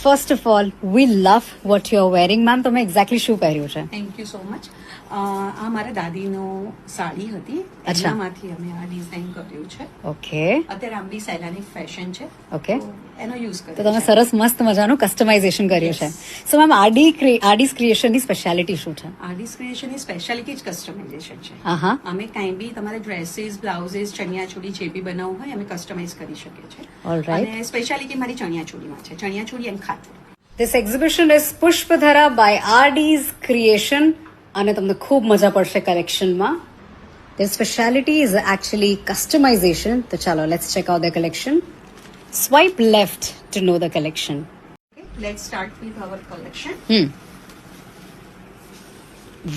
First of all we love what you are wearing. Ma'am, તમે exactly શું પહેર્યું છે? Thank you so much. આ મારા દાદીનો સાડી હતી, અચ્છા. એનામાંથી અમે આ ડિઝાઇન કર્યું છે. ઓકે અત્યારે આંબી સૈલાની ફેશન છે, ઓકે. તો એનો યુઝ તો કર્યો તમે છે. સરસ મસ્ત મજાનું કસ્ટમાઇઝેશન કર્યું છે. સો મેમ, આરડીઝ ક્રિએશનની સ્પેશિયાલિટી શું છે? આર્ટિસ્ટ ક્રિએશનની સ્પેશિયાલિટી જ કસ્ટમાઇઝેશન છે. હા હા. અમે કાંઈ બી તમારે ડ્રેસીસ, બ્લાઉઝીસ, ચણિયાચોળી જે બી બનાવવું હોય અમે કસ્ટમાઇઝ કરી શકીએ છીએ. Alright. અને સ્પેશિયાલિટી મારી ચણિયાચોળીમાં છે, ચણિયાચોળી એન્ડ ખાતું. This exhibition is પુષ્પધરા by RD's Creation અને તમને ખૂબ મજા પડશે કલેક્શનમાં. Their speciality is actually customization. તો ચાલો, let's check out the collection. Swipe left to know the collection. Okay, let's start with our collection.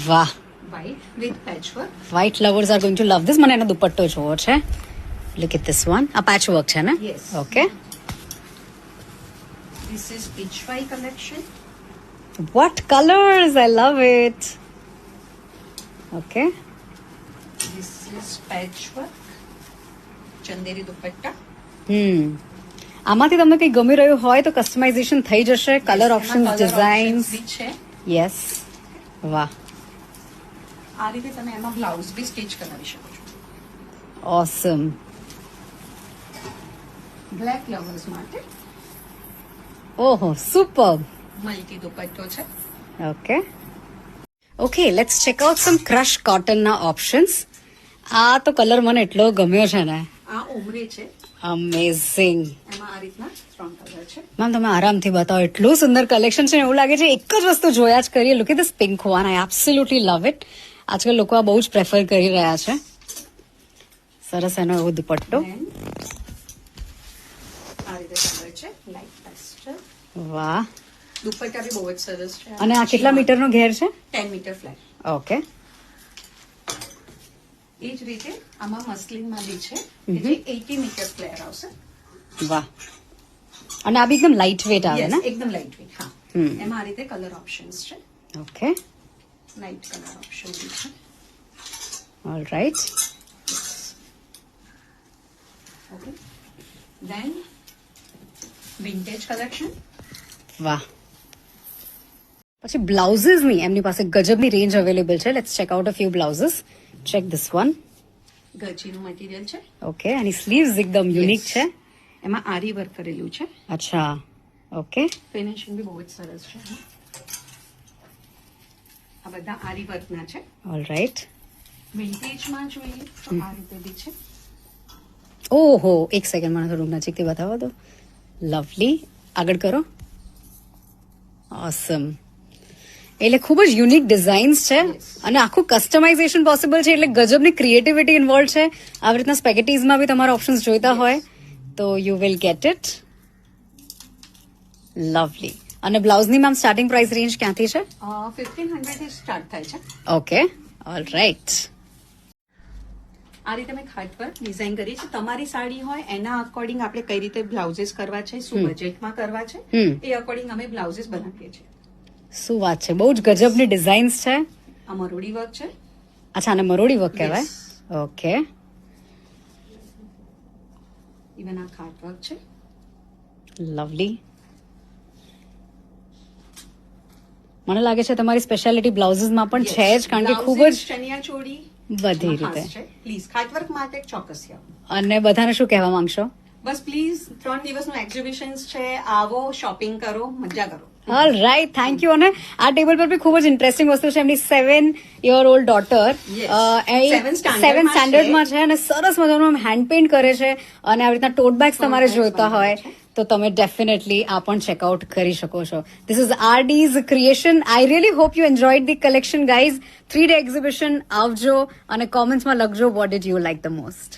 વાહ, White with patchwork. white lovers are going to love this. મને એનો દુપટ્ટો જોવો છે. Look at this one. આ patch work છે ને? Yes. Okay. This is Pichwai collection. What colors? I love it. Okay. This is patchwork. Chanderi dupatta. આમાંથી તમને કંઈ ગમી રહ્યું હોય તો કસ્ટમાઇઝેશન થઈ જશે. Colour options, designs. છે. યસ. વાહ, આ રીતે તમે એમાં બ્લાઉઝ બી સ્ટિચ કરાવી શકો છો. ઓસમ. બ્લેક લવર્સ માટે ઓહો, સુપર. મલ્ટી દુપટ્ટો છે. Okay okay, let's check out some crush કોટનના ઓપ્શન્સ. આ તો કલર મને એટલો ગમ્યો છે ને. આ ઉમરે છે, અમેઝિંગ. એમાં આ રીતના 3 કલર છે. મેમ, તમે આરામથી બતાવો. એટલું સુંદર કલેક્શન છે ને, એવું લાગે છે એક જ વસ્તુ જોયા જ કરીએ. Look at this pink one. I absolutely love it. આજકાલ લોકો આ બહુ જ પ્રેફર કરી રહ્યા છે. સરસ એનો એવો દુપટ્ટો. Then આ રીતે કલર છે, લાઇટ પેસ્ટલ. વાહ. દુપટ્ટા બી બહુ જ સરસ છે. અને આ કેટલા મીટરનો ઘેર છે? 10 મીટર ફ્લેટ. ઓકે. એ જ રીતે આમાં મસ્લિનમાં બી છે, કે જે 80 મીટર ફ્લેર આવશે. વાહ. અને આ બી એકદમ લાઇટ વેટ આવે Yes, ને? એકદમ લાઇટ વેટ. હા, એમાં આ રીતે કલર ઓપ્શન્સ છે, ઓકે, લાઇટ કલર ઓપ્શન બી છે. Alright. Okay, then vintage collection. વાહ. પછી બ્લાઉઝીસની એમની પાસે ગજબની રેન્જ અવેલેબલ છે. Let's check out a few blouses. Check this one. ગજીનું મટીરિયલ છે. ઓકે, આની સ્લીવ્સ એકદમ યુનિક Yes. છે. એમાં આરી વર્ક કરેલું છે. અચ્છા, ઓકે. ફિનિશિંગ બી બહુ જ સરસ છે. આ બધા આરી વર્કના છે. ઓલરાઈટ. વિન્ટેજમાં જોઈએ તો આ રીતે બી છે. ઓહો, એક સેકન્ડ, મને થોડુંક નજીકથી બતાવો તો. લવલી. આગળ કરો. ઓસમ. એટલે ખૂબ જ યુનિક ડિઝાઇન્સ છે. Yes. અને આખું કસ્ટમાઇઝેશન પોસિબલ છે, એટલે ગજબની ક્રિએટિવિટી ઇન્વોલ્વ છે. આવી રીતના સ્પેગેટીઝમાં બી તમારા ઓપ્શન્સ જોઈતા હોય તો you will get it. Lovely. અને બ્લાઉઝની મેમ સ્ટાર્ટિંગ પ્રાઇસ રેન્જ ક્યાંથી છે? 1500 થી સ્ટાર્ટ થાય છે. Okay, alright. આ રીતે મેં ખાટ પર ડિઝાઇન કરી છે. તમારી સાડી હોય એના અકોર્ડિંગ આપણે કઈ રીતે બ્લાઉઝીસ કરવા છે, શું બજેટમાં કરવા છે, એ અકોર્ડિંગ અમે બ્લાઉઝીસ બનાવીએ છીએ. શું વાત છે, બહુ જ ગજબની ડિઝાઇન્સ છે. આ મરોડી વર્ક છે. અચ્છા, અને મરોડી વર્ક કહેવાય. Yes. ઓકે. ઇવન આ ખાટ વર્ક છે. લવલી. મને લાગે છે તમારી સ્પેશિયાલિટી બ્લાઉઝીસમાં પણ છે જ, કારણ કે ખૂબ જ ચણિયાચોળી બધી રીતે. પ્લીઝ ખાટ વર્ક માટે ચોક્કસ આવો. અને બધાને શું કહેવા માંગશો? બસ પ્લીઝ 3 દિવસનું એક્ઝિબિશન છે, આવો, શોપિંગ કરો, મજા કરો. All right, thank you. અને આ ટેબલ પર બી ખૂબ જ ઇન્ટરેસ્ટિંગ વસ્તુ છે. એમની 7-year-old daughter Yes. 7th Standard સ્ટાન્ડર્ડમાં છે અને સરસ મજાનું હેન્ડ પેઇન્ટ કરે છે. અને આવી રીતના ટોટ બેગ્સ તમારે bags જોઈતા બનાવે હોય છે. તો તમે ડેફિનેટલી આ પણ ચેકઆઉટ કરી શકો છો. This is RD's Creation. I really hope you enjoyed the collection guys. 3-day exhibition. આવજો અને કોમેન્ટ્સમાં લખજો what did you like the most.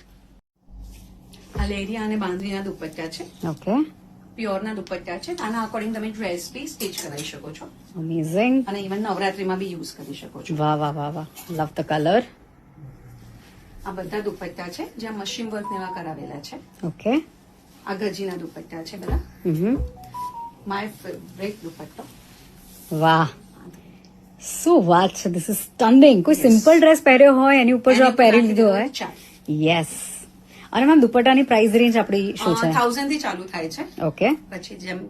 આ લેરિયા અને બાંધણીના દુપટ્ટા છે, ઓકે, પ્યોરના દુપટ્ટા છે. આના અકોર્ડિંગ તમે ડ્રેસ બી સ્ટિચ કરાવી શકો છો, અમેઝિંગ. અને ઇવન નવરાત્રીમાં બી યુઝ કરી શકો છો. વાહ વાહ વાહ વાહ, લવ ધ કલર. આ બધા દુપટ્ટા છે જ્યાં મશીન વર્ક એવા કરાવેલા છે. ઓકે. આ ગજીના દુપટ્ટા છે બધા. માય ફેવરેટ દુપટ્ટો. વાહ, શું વાત છે. This is stunning. કોઈ સિમ્પલ ડ્રેસ પહેર્યો હોય એની ઉપર જો આ પહેરી લીધો હોય. યસ. અને મેમ દુપટ્ટાની પ્રાઇસ રેન્જ આપણી શું છે 1000 થી ચાલુ થાય છે ઓકે પછી જેમ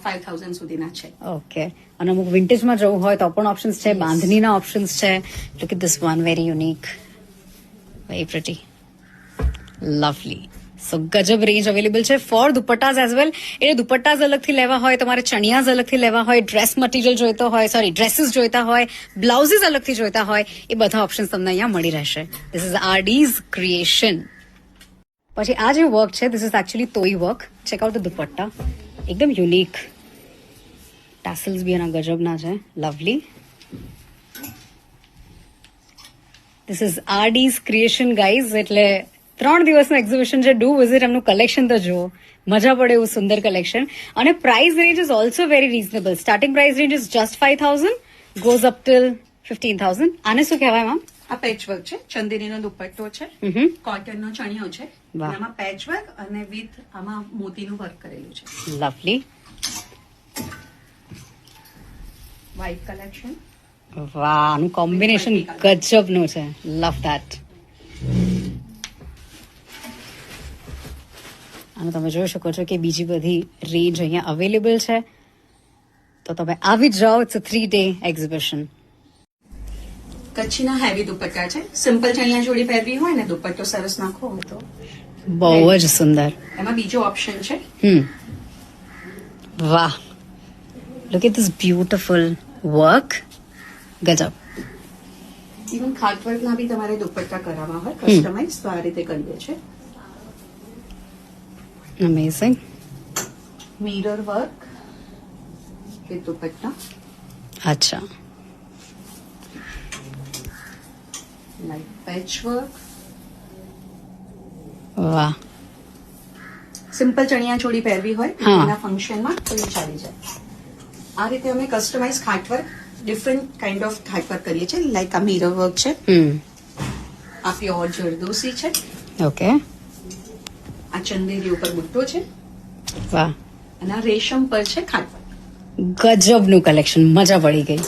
5000 સુધીના છે ઓકે અને અમુક વિન્ટેજમાં જવું હોય તો પણ ઓપ્શન્સ છે બાંધણીના ઓપ્શન્સ છે look at this one very unique very pretty lovely so ગજબ રેન્જ અવેલેબલ છે ફોર દુપટ્ટાઝ એઝ વેલ એટલે દુપટ્ટાઝ અલગથી લેવા હોય તમારે ચણિયાઝ અલગથી લેવા હોય ડ્રેસ મટીરિયલ જોઈતો હોય ડ્રેસીસ જોઈતા હોય બ્લાઉઝીસ અલગથી જોઈતા હોય એ બધા ઓપ્શન્સ તમને અહીંયા મળી રહેશે ધીસ ઇઝ આરડીઝ ક્રિએશન પછી આ જે વર્ક છે ધીસ ઇઝ એકચ્યુઅલી તોઈ work check out the dupatta એકદમ યુનિક ટાસલ્સ બી એના ગજબના છે lovely this is RD's creation guys એટલે 3 દિવસનું એક્ઝિબિશન છે ડુ વિઝિટ એમનું કલેક્શન તો જુઓ મજા પડે એવું સુંદર કલેક્શન અને price range is also very reasonable starting price range is just 5000 goes up till 15000 આને શું કહેવાય મેમ આ પેચવર્ક છે ચંદેરીનો દુપટ્ટો છે કોટનનો ચણિયો છે આમાં પેચવર્ક અને વિથ આમાં મોતીનું વર્ક કરેલું છે લવલી વ્હાઇટ કલેક્શન વાહ આનું કોમ્બિનેશન ગજબનું છે લવ ધેટ અને તમે જોઈ શકો છો કે બીજી બધી રેન્જ અહીંયા અવેલેબલ છે તો તમે આવી જ જાઓ ઇટ્સ અ 3-day એક્ઝિબિશન કચ્છના હેવી દુપટ્ટા છે સિમ્પલ ચણિયા ચોળી પહેરવી હોય ને દુપટ્ટો સરસ નાખો હોય તો બહુ જ સુંદર એમાં બીજો ઓપ્શન છે વાહ look at this beautiful work ગજબ ઇવન ખાટવર્કના બી તમારે દુપટ્ટા કરાવવા હોય કસ્ટમાઇઝ તો આ રીતે કરીએ છે amazing mirror work with dupatta અચ્છા લાઈક પેચ વર્ક વાહ સિમ્પલ ચણિયા ચોળી પહેરવી હોય હા. એના ફંક્શનમાં તો એ ચાલી જાય આ રીતે અમે કસ્ટમાઇઝ ખાટવર્ક ડિફરન્ટ કાઇન્ડ ઓફ ખાટવર્ક કરીએ છીએ લાઈક આ મિરર વર્ક છે આ પ્યોર જરદોસી છે ઓકે આ ચંદેરી ઉપર બુટ્ટો છે વાહ અને આ રેશમ પર છે ખાટવર્ક ગજબનું કલેક્શન મજા પડી ગઈ